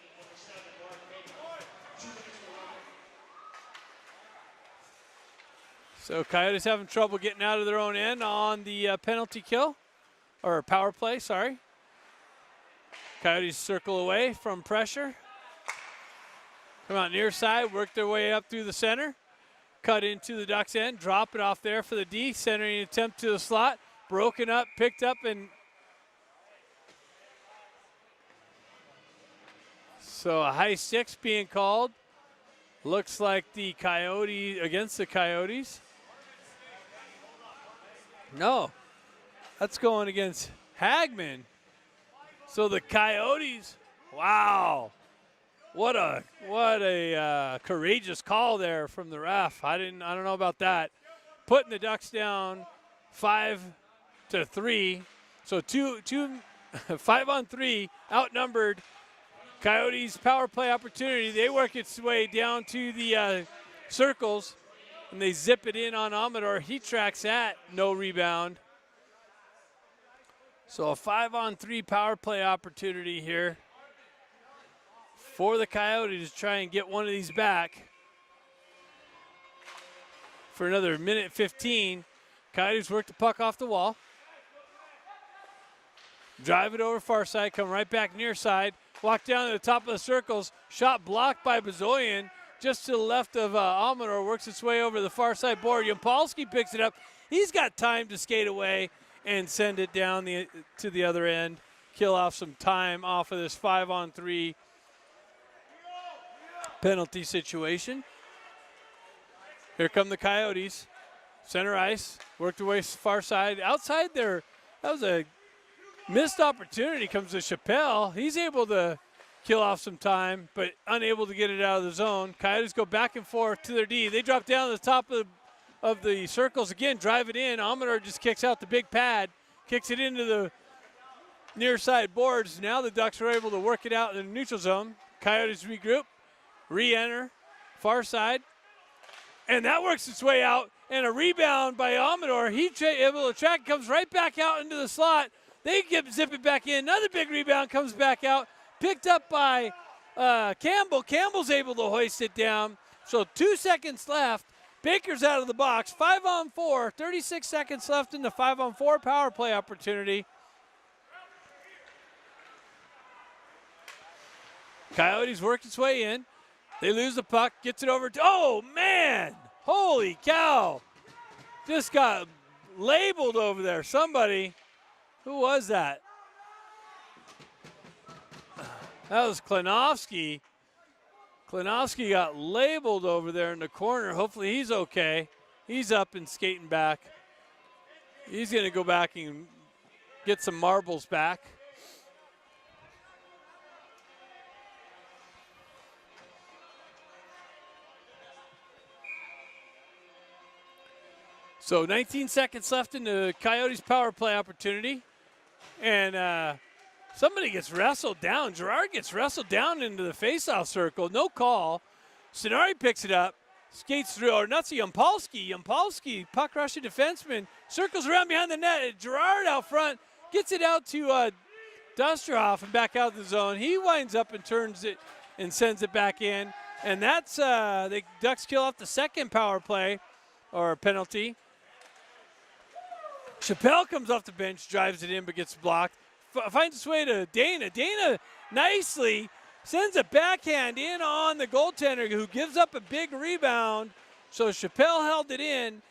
So Coyotes having trouble getting out of their own end on the penalty kill, or power play, sorry. Coyotes circle away from pressure. Come out near side, work their way up through the center. Cut into the Ducks' end, drop it off there for the D. Centering attempt to the slot. Broken up, picked up, and so a high six being called. Looks like the Coyotes, against the Coyotes. No, that's going against Hagman. So the Coyotes, wow. What a courageous call there from the ref. I don't know about that. Putting the Ducks down 5-3. So 5-on-3, outnumbered. Coyotes power play opportunity. They work its way down to the circles, and they zip it in on Amador. He tracks that, no rebound. So a 5-on-3 power play opportunity here for the Coyotes to try and get one of these back for another minute 15. Coyotes work the puck off the wall. Drive it over far side, come right back near side. Walk down to the top of the circles. Shot blocked by Bazoyan. Just to the left of Amador. Works its way over the far side board. Yampolsky picks it up. He's got time to skate away and send it down to the other end. Kill off some time off of this 5-on-3 penalty situation. Here come the Coyotes. Center ice. Worked away far side. Outside there, that was a missed opportunity. Comes to Chappelle. He's able to kill off some time, but unable to get it out of the zone. Coyotes go back and forth to their D. They drop down to the top of the circles again, drive it in. Amador just kicks out the big pad, kicks it into the near side boards. Now the Ducks are able to work it out in the neutral zone. Coyotes regroup, re-enter, far side, and that works its way out. And a rebound by Amador. He's able to track, comes right back out into the slot. They zip it back in. Another big rebound comes back out. Picked up by Campbell. Campbell's able to hoist it down. So 2 seconds left. Baker's out of the box. 5-on-4. 36 seconds left in the 5-on-4 power play opportunity. Coyotes work its way in. They lose the puck. Gets it over to, oh, man. Holy cow. Just got labeled over there. Somebody. Who was that? That was Klinowski. Klinowski got labeled over there in the corner. Hopefully he's okay. He's up and skating back. He's going to go back and get some marbles back. So 19 seconds left in the Coyotes power play opportunity. And somebody gets wrestled down. Gerard gets wrestled down into the faceoff circle. No call. Sonari picks it up. Skates through, or not Yampolsky. Yampolsky, puck rushing defenseman, circles around behind the net. Gerard out front, gets it out to Dusterhoff and back out of the zone. He winds up and turns it and sends it back in. And that's, the Ducks kill off the second power play or penalty. Chappelle comes off the bench, drives it in, but gets blocked. Finds its way to Dana. Dana nicely sends a backhand in on the goaltender, who gives up a big rebound. So Chappelle held it in,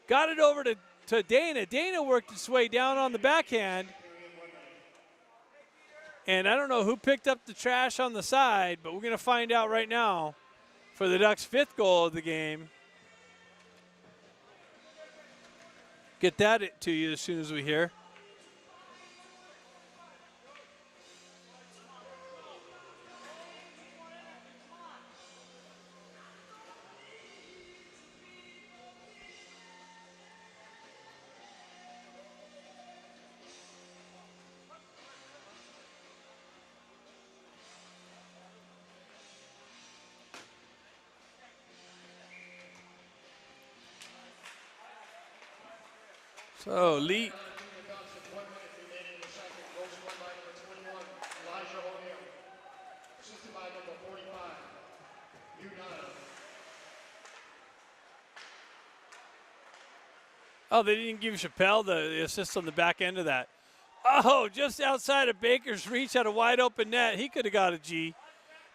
got it over to Dana. Dana worked its way down on the backhand. And I don't know who picked up the trash on the side, but we're going to find out right now for the Ducks' 5th goal of the game. Get that to you as soon as we hear. So Lee. Oh, they didn't give Chappelle the assist on the back end of that. Oh, just outside of Baker's reach at a wide open net. He could have got a G.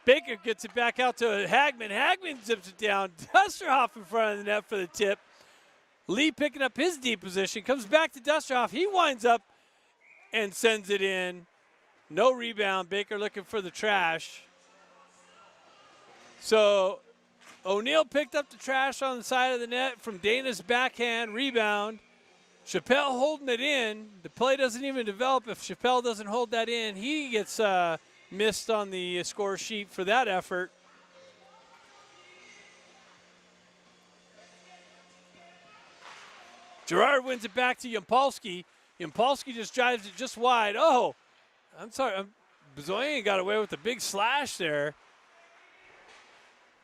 Baker gets it back out to Hagman. Hagman zips it down. Dusterhoff in front of the net for the tip. Lee picking up his deep position. Comes back to Dusterhoff. He winds up and sends it in. No rebound. Baker looking for the trash. So O'Neal picked up the trash on the side of the net from Dana's backhand rebound. Chappelle holding it in. The play doesn't even develop if Chappelle doesn't hold that in. He gets missed on the score sheet for that effort. Gerard wins it back to Yampolsky. Yampolsky just drives it just wide. Oh, I'm sorry. Bezoyan got away with a big slash there.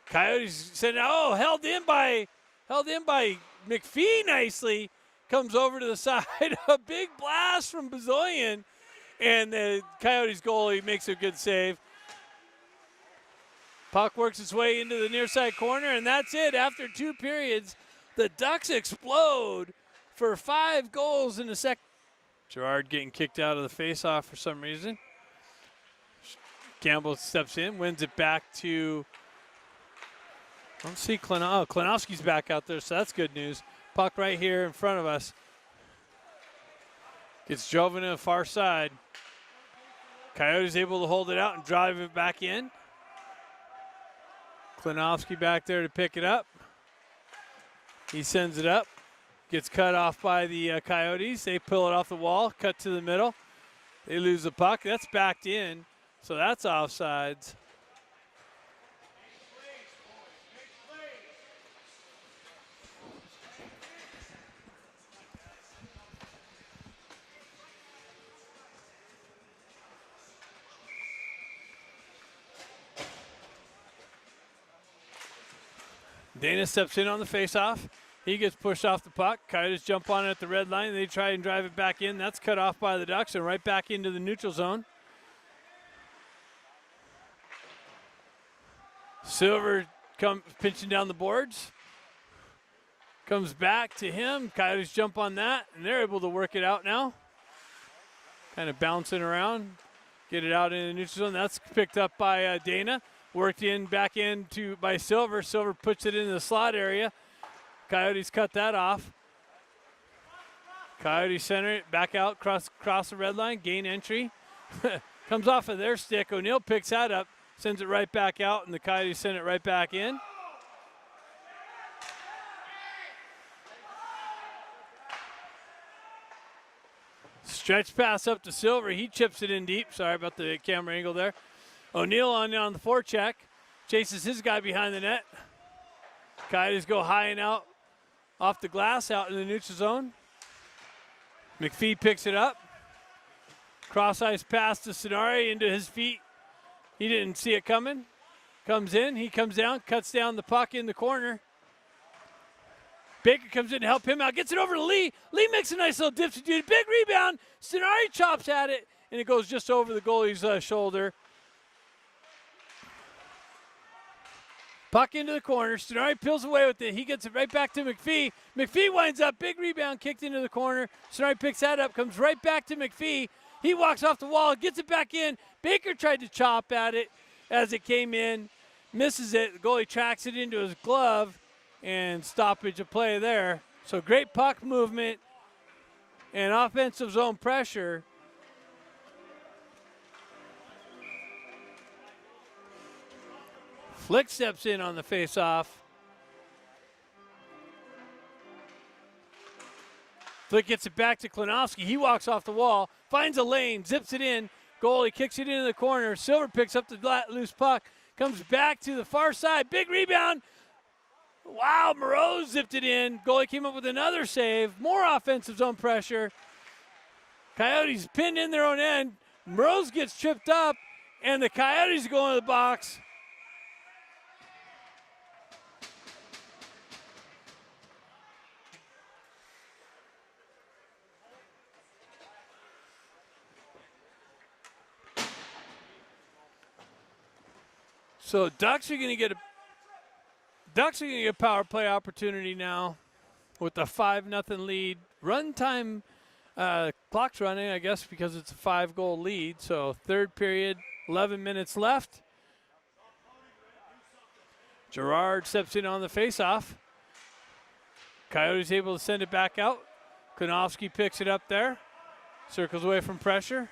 Coyotes said, oh, held in by McPhee nicely. Comes over to the side. A big blast from Bezoyan. And the Coyotes goalie makes a good save. Puck works its way into the near side corner, and that's it. After 2 periods, the Ducks explode for 5 goals in the second. Gerard getting kicked out of the faceoff for some reason. Campbell steps in, wins it back to, I don't see Klinowski's back out there, so that's good news. Puck right here in front of us. Gets driven to the far side. Coyotes able to hold it out and drive it back in. Klinowski back there to pick it up. He sends it up. Gets cut off by the Coyotes. They pull it off the wall, cut to the middle. They lose the puck. That's backed in, so that's offsides. Dana steps in on the faceoff. He gets pushed off the puck. Coyotes jump on it at the red line. They try and drive it back in. That's cut off by the Ducks and right back into the neutral zone. Siver comes pinching down the boards. Comes back to him. Coyotes jump on that, and they're able to work it out now. Kind of bouncing around. Get it out in the neutral zone. That's picked up by Dana. Worked in back into by Siver. Siver puts it into the slot area. Coyotes cut that off. Coyotes center it back out, cross the red line, gain entry. Comes off of their stick. O'Neal picks that up, sends it right back out, and the Coyotes send it right back in. Stretch pass up to Siver. He chips it in deep. Sorry about the camera angle there. O'Neal on the forecheck. Chases his guy behind the net. Coyotes go high and out off the glass, out in the neutral zone. McPhee picks it up. Cross ice pass to Sonari into his feet. He didn't see it coming. Comes in. He comes down, cuts down the puck in the corner. Baker comes in to help him out. Gets it over to Lee. Lee makes a nice little dipsy dude. Big rebound. Sonari chops at it, and it goes just over the goalie's shoulder. Puck into the corner. Sonari peels away with it. He gets it right back to McPhee. McPhee winds up. Big rebound kicked into the corner. Sonari picks that up. Comes right back to McPhee. He walks off the wall. Gets it back in. Baker tried to chop at it as it came in. Misses it. The goalie tracks it into his glove. And stoppage of play there. So great puck movement and offensive zone pressure. Flick steps in on the faceoff. Flick gets it back to Klinowski. He walks off the wall, finds a lane, zips it in. Goalie kicks it into the corner. Siver picks up the loose puck, comes back to the far side. Big rebound. Wow, Moreau zipped it in. Goalie came up with another save. More offensive zone pressure. Coyotes pinned in their own end. Moreau gets tripped up, and the Coyotes go into the box. So Ducks are going to get a power play opportunity now with a 5-0 lead. Run time, clock's running, I guess, because it's a 5-goal lead. So third period, 11 minutes left. Gerard steps in on the faceoff. Coyotes able to send it back out. Konofsky picks it up there. Circles away from pressure.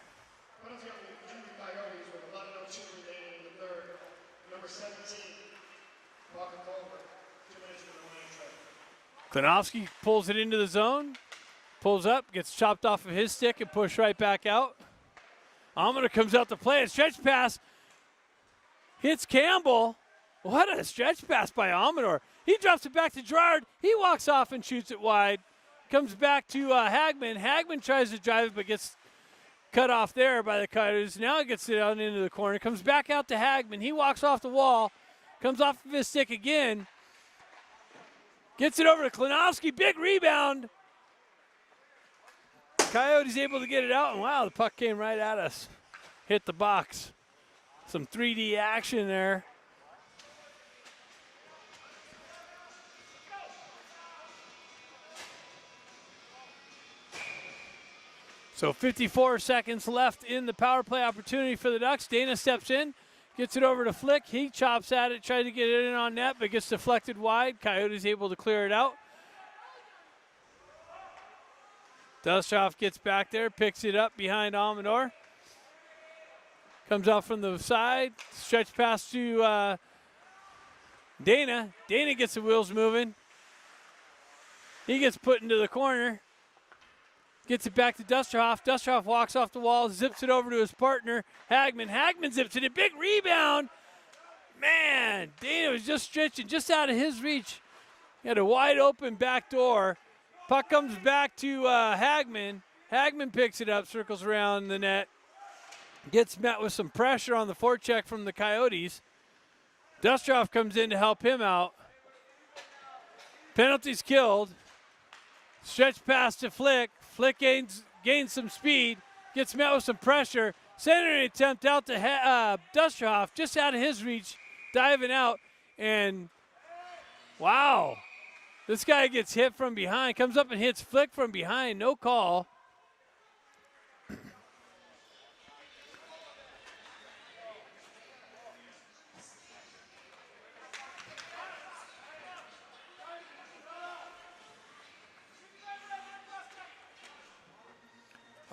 Penalty on the junior Coyotes with 11:02 remaining in the third. Number 17, walking over. 2 minutes from the line track. Konofsky pulls it into the zone. Pulls up, gets chopped off of his stick and pushed right back out. Almoner comes out to play. A stretch pass. Hits Campbell. What a stretch pass by Almoner. He drops it back to Gerard. He walks off and shoots it wide. Comes back to Hagman. Hagman tries to drive it but gets cut off there by the Coyotes. Now he gets it out into the corner. Comes back out to Hagman. He walks off the wall. Comes off of his stick again. Gets it over to Klinowski. Big rebound. Coyotes able to get it out. And wow, the puck came right at us. Hit the box. Some 3D action there. So 54 seconds left in the power play opportunity for the Ducks. Dana steps in, gets it over to Flick. He chops at it, tries to get it in on net, but gets deflected wide. Coyotes able to clear it out. Dustroff gets back there, picks it up behind Almoner. Comes out from the side, stretch pass to Dana. Dana gets the wheels moving. He gets put into the corner. Gets it back to Dustroff. Dustroff walks off the wall, zips it over to his partner, Hagman. Hagman zips it. A big rebound. Man, Dana was just stretching, just out of his reach. He had a wide open back door. Puck comes back to Hagman. Hagman picks it up, circles around the net. Gets met with some pressure on the forecheck from the Coyotes. Dustroff comes in to help him out. Penalty's killed. Stretch pass to Flick. Flick gains some speed, gets met with some pressure. Centering attempt out to Dustroff, just out of his reach, diving out. And wow, this guy gets hit from behind, comes up and hits Flick from behind, no call.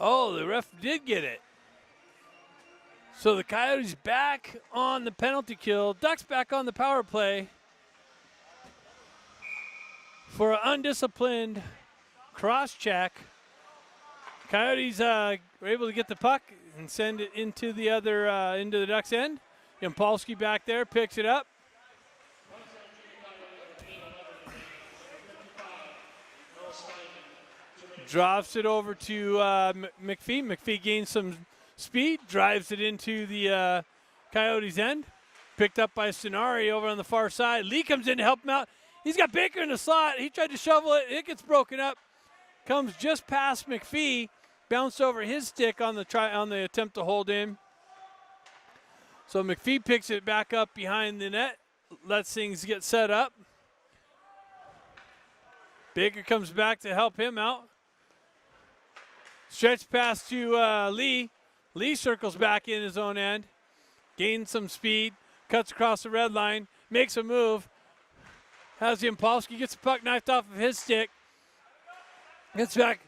Oh, the ref did get it. So the Coyotes back on the penalty kill. Ducks back on the power play for an undisciplined cross check. Coyotes were able to get the puck and send it into the other into the Ducks end. Yampolsky back there picks it up. Drops it over to McPhee. McPhee gains some speed, drives it into the Coyotes' end. Picked up by Sonari over on the far side. Lee comes in to help him out. He's got Baker in the slot. He tried to shovel it. It gets broken up. Comes just past McPhee. Bounced over his stick on the attempt to hold in. So McPhee picks it back up behind the net. Lets things get set up. Baker comes back to help him out. Stretch pass to Lee. Lee circles back in his own end. Gains some speed. Cuts across the red line. Makes a move. Has Yampolsky. Gets the puck knifed off of his stick. Gets back.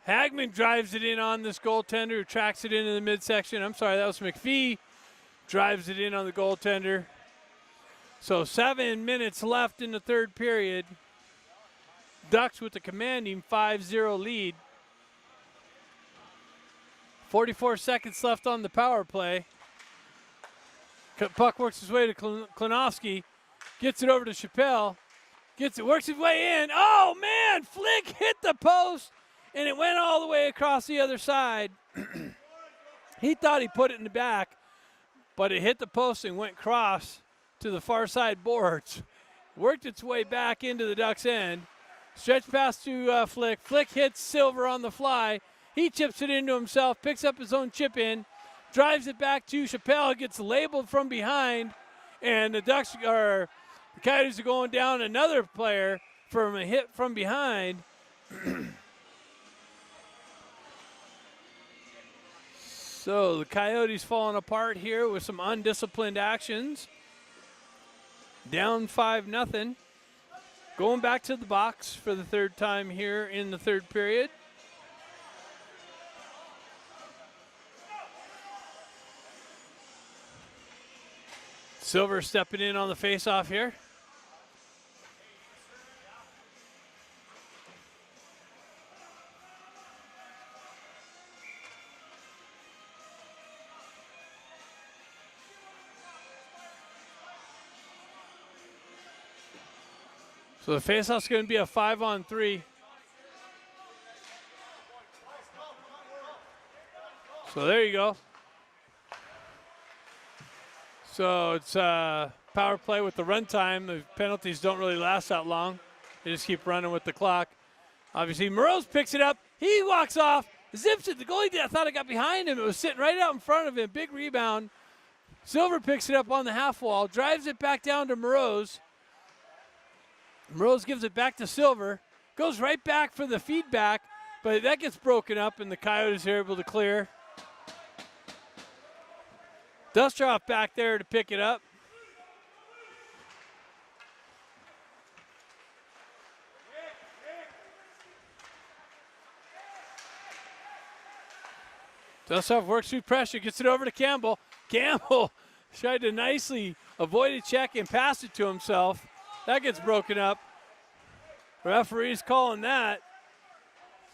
Hagman drives it in on this goaltender who tracks it into the midsection. I'm sorry, that was McPhee. Drives it in on the goaltender. So 7 minutes left in the third period. Ducks with a commanding 5-0 lead. 44 seconds left on the power play. Puck works his way to Klinowski. Gets it over to Chappelle. Gets it, works his way in. Oh, man, Flick hit the post, and it went all the way across the other side. He thought he put it in the back, but it hit the post and went cross to the far side boards. Worked its way back into the Ducks' end. Stretch pass to Flick. Flick hits Silver on the fly. He chips it into himself, picks up his own chip in, drives it back to Chappelle, gets labeled from behind, And the Coyotes are going down another player from a hit from behind. So the Coyotes falling apart here with some undisciplined actions. Down 5-0. Going back to the box for the third time here in the third period. Siver stepping in on the faceoff here. So the faceoff's going to be a 5-on-3. So there you go. So it's power play with the run time. The penalties don't really last that long. They just keep running with the clock. Obviously, Morose picks it up. He walks off, zips it. The goalie thought it got behind him. It was sitting right out in front of him. Big rebound. Siver picks it up on the half wall, drives it back down to Morose. Morose gives it back to Siver. Goes right back for the feedback, but that gets broken up, and the Coyotes are able to clear. Dustrov back there to pick it up. Dustrov works through pressure, gets it over to Campbell. Campbell tried to nicely avoid a check and pass it to himself. That gets broken up. Referee's calling that.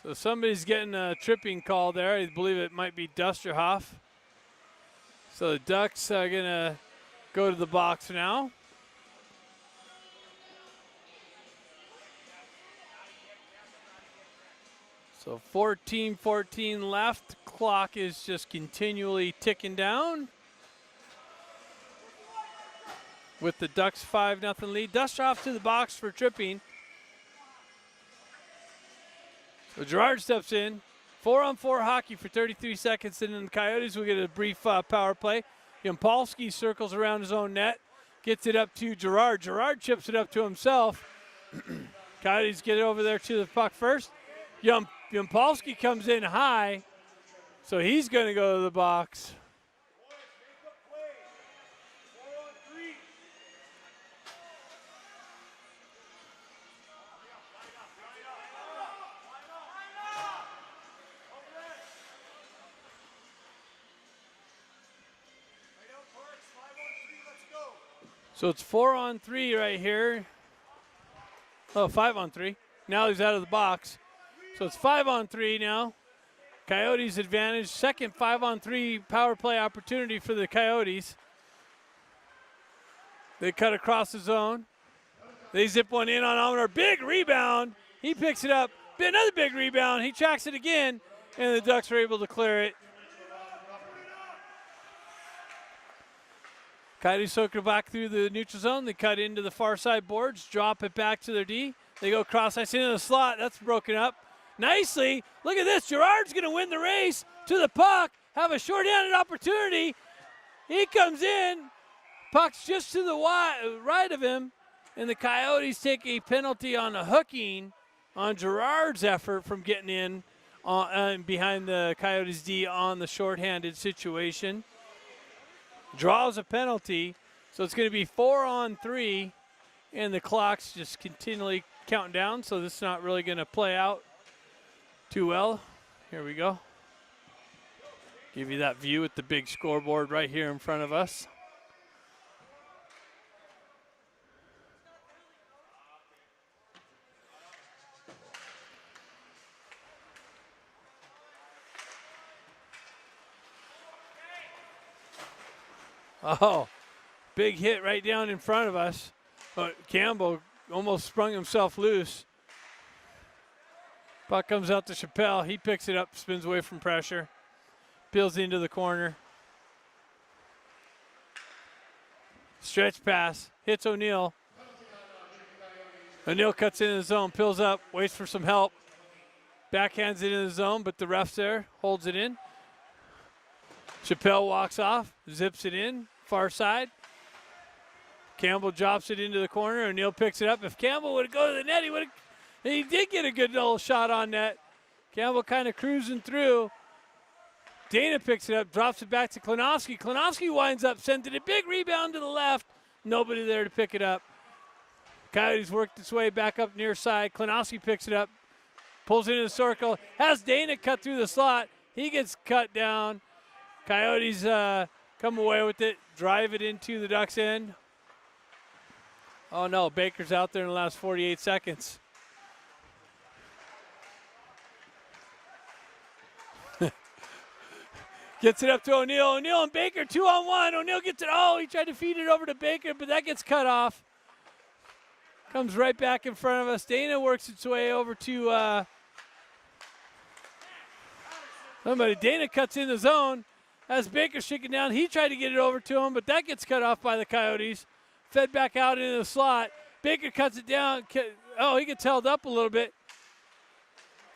So somebody's getting a tripping call there. I believe it might be Dusterhoff. So the Ducks are going to go to the box now. So 14-14 left. Clock is just continually ticking down. With the Ducks 5-0 lead. Dusterhoff to the box for tripping. So Gerard steps in. 4-on-4 hockey for 33 seconds, and then the Coyotes will get a brief power play. Yampolsky circles around his own net, gets it up to Gerard. Gerard chips it up to himself. Coyotes get it over there to the puck first. Yampolsky comes in high, so he's going to go to the box. So it's 4-on-3 right here. Oh, 5-on-3. Now he's out of the box. So it's 5-on-3 now. Coyotes advantage. Second 5-on-3 power play opportunity for the Coyotes. They cut across the zone. They zip one in on Almenar. Big rebound. He picks it up. Another big rebound. He tracks it again, and the Ducks are able to clear it. Coyotes soak it back through the neutral zone. They cut into the far side boards, drop it back to their D. They go cross ice into the slot. That's broken up nicely. Look at this. Gerard's going to win the race to the puck, have a short-handed opportunity. He comes in. Puck's just to the right of him, and the Coyotes take a penalty on a hooking on Gerard's effort from getting in behind the Coyotes D on the short-handed situation. Draws a penalty, so it's going to be 4-on-3, and the clock's just continually counting down, so this is not really going to play out too well. Here we go. Give you that view with the big scoreboard right here in front of us. Oh, big hit right down in front of us. But Campbell almost sprung himself loose. Puck comes out to Chappelle. He picks it up, spins away from pressure. Peels into the corner. Stretch pass. Hits O'Neill. O'Neill cuts into the zone. Peels up. Waits for some help. Backhands it in the zone, but the ref's there. Holds it in. Chappelle walks off. Zips it in. Far side. Campbell drops it into the corner. O'Neill picks it up. If Campbell would go to the net, he did get a good little shot on net. Campbell kind of cruising through. Dana picks it up, drops it back to Klinowski. Klinowski winds up, sends it a big rebound to the left. Nobody there to pick it up. Coyotes worked its way back up near side. Klinowski picks it up, pulls it in the circle, has Dana cut through the slot. He gets cut down. Coyotes come away with it, drive it into the Ducks' end. Oh no, Baker's out there in the last 48 seconds. Gets it up to O'Neill. O'Neill and Baker 2-on-1. O'Neill gets it. Oh, he tried to feed it over to Baker, but that gets cut off. Comes right back in front of us. Dana works its way over to somebody. Dana cuts in the zone. As Baker shaking down, he tried to get it over to him, but that gets cut off by the Coyotes. Fed back out into the slot. Baker cuts it down. Oh, he gets held up a little bit.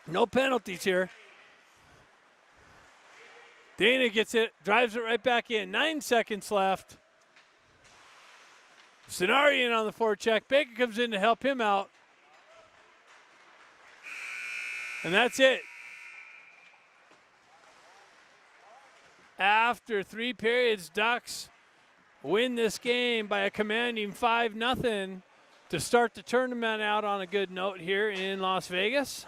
No penalties here. Dana gets it, drives it right back in. 9 seconds left. Cenarian on the forecheck. Baker comes in to help him out. And that's it. After 3 periods, Ducks win this game by a commanding 5-0 to start the tournament out on a good note here in Las Vegas.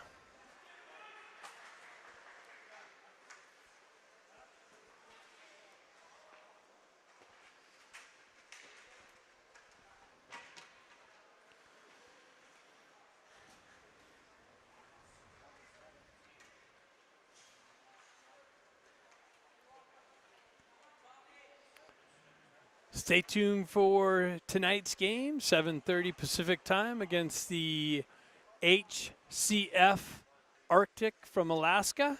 Stay tuned for tonight's game, 7:30 Pacific time against the HCF Arctic from Alaska.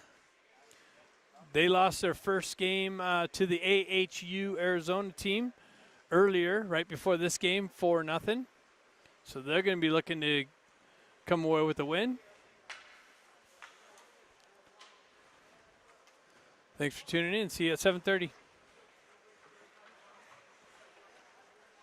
They lost their first game to the AHU Arizona team earlier, right before this game, 4-0. So they're going to be looking to come away with a win. Thanks for tuning in. See you at 7:30.